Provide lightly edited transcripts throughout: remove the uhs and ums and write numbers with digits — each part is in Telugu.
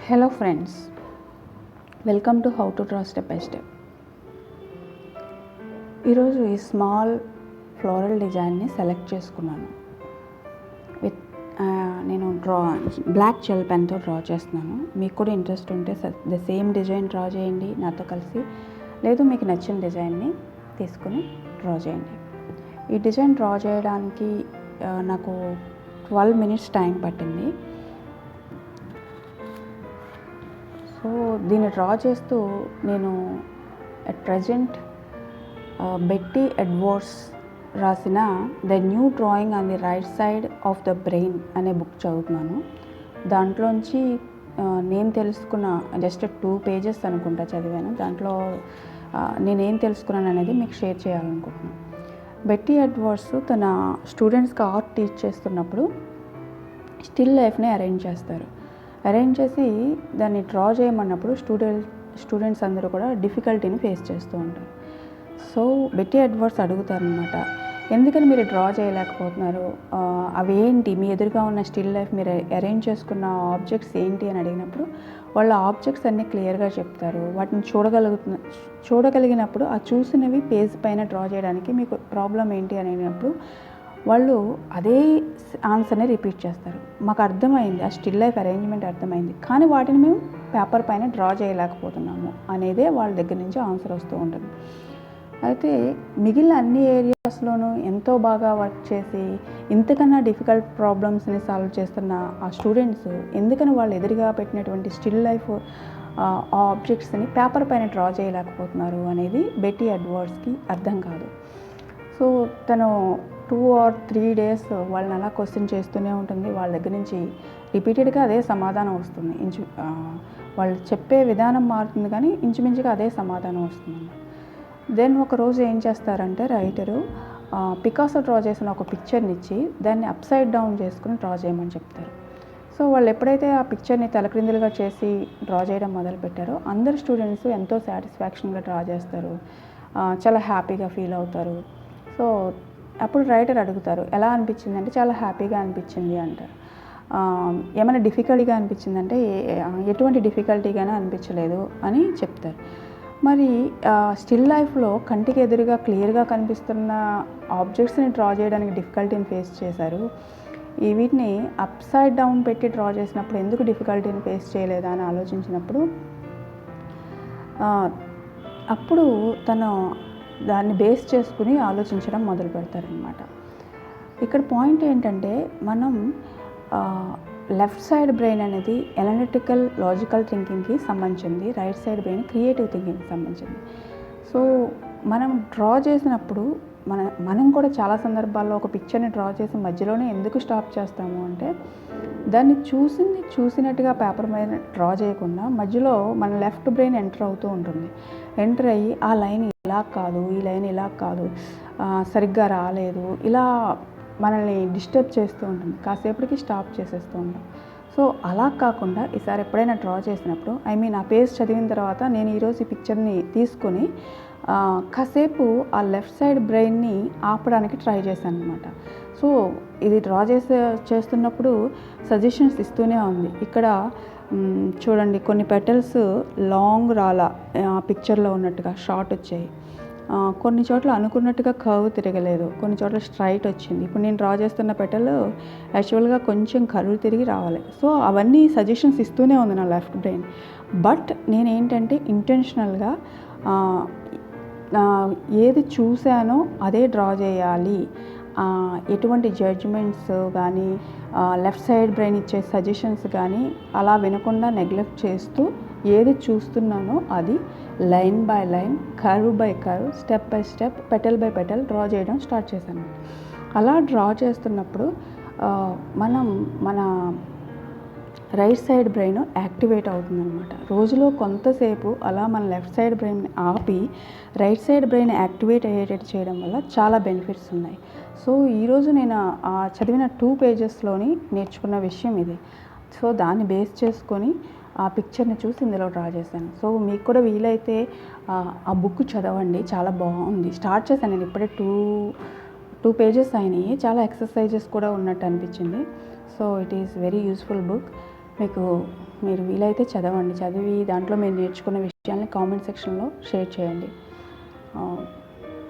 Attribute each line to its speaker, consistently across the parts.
Speaker 1: Hello friends, welcome to how to draw step by step. ఈరోజు ఈ స్మాల్ ఫ్లోరల్ డిజైన్ని సెలెక్ట్ చేసుకున్నాను. నేను బ్లాక్ జెల్ పెన్తో డ్రా చేస్తున్నాను. మీకు కూడా ఇంట్రెస్ట్ ఉంటే ద సేమ్ డిజైన్ డ్రా చేయండి నాతో కలిసి, లేదు మీకు నచ్చిన డిజైన్ని తీసుకుని డ్రా చేయండి. ఈ డిజైన్ డ్రా చేయడానికి నాకు 12 minutes టైం పట్టింది. సో దీన్ని డ్రా చేస్తూ నేను అట్ ప్రజెంట్ బెట్టీ ఎడ్వర్డ్స్ రాసిన the new drawing on the right side of the brain అనే బుక్ చదువుతున్నాను. దాంట్లోంచి నేను తెలుసుకున్న జస్ట్ 2 pages అనుకుంటా చదివాను. దాంట్లో నేనేం తెలుసుకున్నాను అనేది మీకు షేర్ చేయాలనుకుంటున్నాను. బెట్టీ ఎడ్వర్డ్స్ తన స్టూడెంట్స్కి ఆర్ట్ టీచ్ చేస్తున్నప్పుడు స్టిల్ లైఫ్ని అరేంజ్ చేస్తారు. అరేంజ్ చేసి దాన్ని డ్రా చేయమన్నప్పుడు స్టూడెంట్స్ అందరూ కూడా డిఫికల్టీని ఫేస్ చేస్తూ ఉంటారు. సో బెట్టీ ఎడ్వర్డ్స్ అడుగుతారనమాట, ఎందుకని మీరు డ్రా చేయలేకపోతున్నారు, అవి ఏంటి, మీ ఎదురుగా ఉన్న స్టిల్ లైఫ్ మీరు అరేంజ్ చేసుకున్న ఆబ్జెక్ట్స్ ఏంటి అని అడిగినప్పుడు వాళ్ళ ఆబ్జెక్ట్స్ అన్నీ క్లియర్గా చెప్తారు. వాటిని చూడగలిగినప్పుడు ఆ చూసినవి పేజ్ పైన డ్రా చేయడానికి మీకు ప్రాబ్లం ఏంటి అని అడిగినప్పుడు వాళ్ళు అదే ఆన్సర్ని రిపీట్ చేస్తారు. మాకు అర్థమైంది, ఆ స్టిల్ లైఫ్ అరేంజ్మెంట్ అర్థమైంది, కానీ వాటిని మేము పేపర్ పైన డ్రా చేయలేకపోతున్నాము అనేదే వాళ్ళ దగ్గర నుంచి ఆన్సర్ వస్తూ ఉంటుంది. అయితే మిగిలిన అన్ని ఏరియాస్లోనూ ఎంతో బాగా వర్క్ చేసి ఇంతకన్నా డిఫికల్ట్ ప్రాబ్లమ్స్ని సాల్వ్ చేస్తున్న ఆ స్టూడెంట్స్ ఎందుకని వాళ్ళు ఎదురుగా పెట్టినటువంటి స్టిల్ లైఫ్ ఆ ఆబ్జెక్ట్స్ని పేపర్ పైన డ్రా చేయలేకపోతున్నారు అనేది బెట్టీ ఎడ్వర్డ్స్కి అర్థం కాదు. సో తను 2 or 3 days వాళ్ళని అలా క్వశ్చన్ చేస్తూనే ఉంటుంది. వాళ్ళ దగ్గర నుంచి రిపీటెడ్గా అదే సమాధానం వస్తుంది. వాళ్ళు చెప్పే విధానం మారుతుంది కానీ ఇంచుమించుగా అదే సమాధానం వస్తుంది. దెన్ ఒకరోజు ఏం చేస్తారంటే రైటరు పికాసో డ్రా చేసిన ఒక పిక్చర్ని ఇచ్చి దాన్ని అప్సైడ్ డౌన్ చేసుకుని డ్రా చేయమని చెప్తారు. సో వాళ్ళు ఎప్పుడైతే ఆ పిక్చర్ని తలక్రిందులుగా చేసి డ్రా చేయడం మొదలుపెట్టారో అందరు స్టూడెంట్స్ ఎంతో సాటిస్ఫాక్షన్గా డ్రా చేస్తారు, చాలా హ్యాపీగా ఫీల్ అవుతారు. సో అప్పుడు రైటర్ అడుగుతారు, ఎలా అనిపించింది అంటే చాలా హ్యాపీగా అనిపించింది అంటారు. ఏమైనా డిఫికల్టీగా అనిపించిందంటే ఎటువంటి డిఫికల్టీగానే అనిపించలేదు అని చెప్తారు. మరి స్టిల్ లైఫ్లో కంటికి ఎదురుగా క్లియర్గా కనిపిస్తున్న ఆబ్జెక్ట్స్ని డ్రా చేయడానికి డిఫికల్టీని ఫేస్ చేశారు, వీటిని అప్సైడ్ డౌన్ పెట్టి డ్రా చేసినప్పుడు ఎందుకు డిఫికల్టీని ఫేస్ చేయలేదా అని ఆలోచించినప్పుడు అప్పుడు తను దాన్ని బేస్ చేసుకుని ఆలోచించడం మొదలు పెడతారనమాట. ఇక్కడ పాయింట్ ఏంటంటే మనం లెఫ్ట్ సైడ్ బ్రెయిన్ అనేది అనలిటికల్ లాజికల్ థింకింగ్కి సంబంధించింది, రైట్ సైడ్ బ్రెయిన్ క్రియేటివ్ థింకింగ్కి సంబంధించింది. సో మనం డ్రా చేసినప్పుడు మనం కూడా చాలా సందర్భాల్లో ఒక పిక్చర్ని డ్రా చేసి మధ్యలోనే ఎందుకు స్టాప్ చేస్తాము అంటే దాన్ని చూసినట్టుగా పేపర్ మీద డ్రా చేయకుండా మధ్యలో మన లెఫ్ట్ బ్రెయిన్ ఎంటర్ అవుతూ ఉంటుంది. ఎంటర్ అయ్యి ఆ లైన్ ఇలా కాదు, ఈ లైన్ ఇలా కాదు, సరిగ్గా రాలేదు, ఇలా మనల్ని డిస్టర్బ్ చేస్తూ ఉంటుంది. కాసేపటికి స్టాప్ చేసేస్తూ ఉంటాం. సో అలా కాకుండా ఈసారి ఎప్పుడైనా డ్రా చేసినప్పుడు ఆ పేజ్ చదివిన తర్వాత నేను ఈరోజు ఈ పిక్చర్ని తీసుకొని కాసేపు ఆ లెఫ్ట్ సైడ్ బ్రెయిన్ని ఆపడానికి ట్రై చేశాను అనమాట. సో ఇది డ్రా చేస్తున్నప్పుడు సజెషన్స్ ఇస్తూనే ఉంది. ఇక్కడ చూడండి, కొన్ని పెటల్స్ లాంగ్ రాలా పిక్చర్లో ఉన్నట్టుగా షార్ట్ వచ్చాయి, కొన్ని చోట్ల అనుకున్నట్టుగా కర్వ్ తిరగలేదు, కొన్ని చోట్ల స్ట్రైట్ వచ్చింది. ఇప్పుడు నేను డ్రా చేస్తున్న పెటల్ యాక్చువల్గా కొంచెం కర్వ్ తిరిగి రావాలి. సో అవన్నీ సజెషన్స్ ఇస్తూనే ఉంది నా లెఫ్ట్ బ్రెయిన్. బట్ నేనేంటంటే ఇంటెన్షనల్గా ఏది చూశానో అదే డ్రా చేయాలి, ఎటువంటి జడ్జ్మెంట్స్ కానీ లెఫ్ట్ సైడ్ బ్రెయిన్ ఇచ్చే సజెషన్స్ కానీ అలా వినకుండా నెగ్లెక్ట్ చేస్తూ ఏది చూస్తున్నానో అది line by line, curve by curve, step by step, petal by petal draw చేయడం స్టార్ట్ చేశాను. అలా డ్రా చేస్తున్నప్పుడు మన రైట్ సైడ్ బ్రెయిన్ యాక్టివేట్ అవుతుందన్నమాట. రోజులో కొంతసేపు అలా మన లెఫ్ట్ సైడ్ బ్రెయిన్ ఆపి రైట్ సైడ్ బ్రెయిన్ యాక్టివేట్ అయ్యేటట్టు చేయడం వల్ల చాలా బెనిఫిట్స్ ఉన్నాయి. సో ఈరోజు నేను చదివిన 2 pagesలోని నేర్చుకున్న విషయం ఇది. సో దాన్ని బేస్ చేసుకొని ఆ పిక్చర్ని చూసి ఇందులో డ్రా చేశాను. సో మీకు కూడా వీలైతే ఆ బుక్ చదవండి, చాలా బాగుంది. స్టార్ట్ చేశాను నేను ఇప్పుడే 2 pages అయినాయి, చాలా ఎక్సర్సైజెస్ కూడా ఉన్నట్టు అనిపించింది. So it is very useful book. మీకు మీరు వీలైతే చదవండి, చదివి దాంట్లో మీరు నేర్చుకున్న విషయాల్ని కామెంట్ సెక్షన్లో షేర్ చేయండి.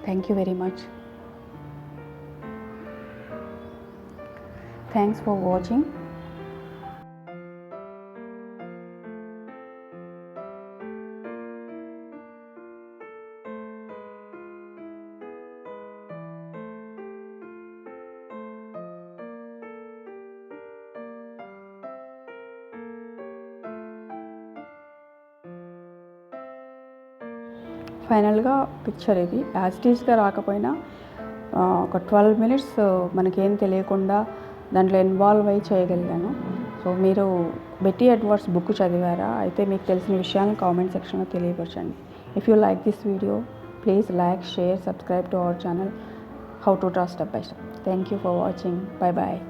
Speaker 1: Thank you very much. Thanks for watching. ఫైనల్గా పిక్చర్ ఇది యాజ్ ఇట్ ఈస్గా రాకపోయినా ఒక 12 మినిట్స్ మనకేం తెలియకుండా దాంట్లో ఇన్వాల్వ్ అయ్యి చేయగలిగాను. సో మీరు బెట్టీ ఎడ్వర్డ్స్ బుక్ చదివారా? అయితే మీకు తెలిసిన విషయాలను కామెంట్ సెక్షన్లో తెలియపరచండి. If you like this video, please like, share, subscribe to our channel how to draw step by step. Thank you for watching. Bye bye.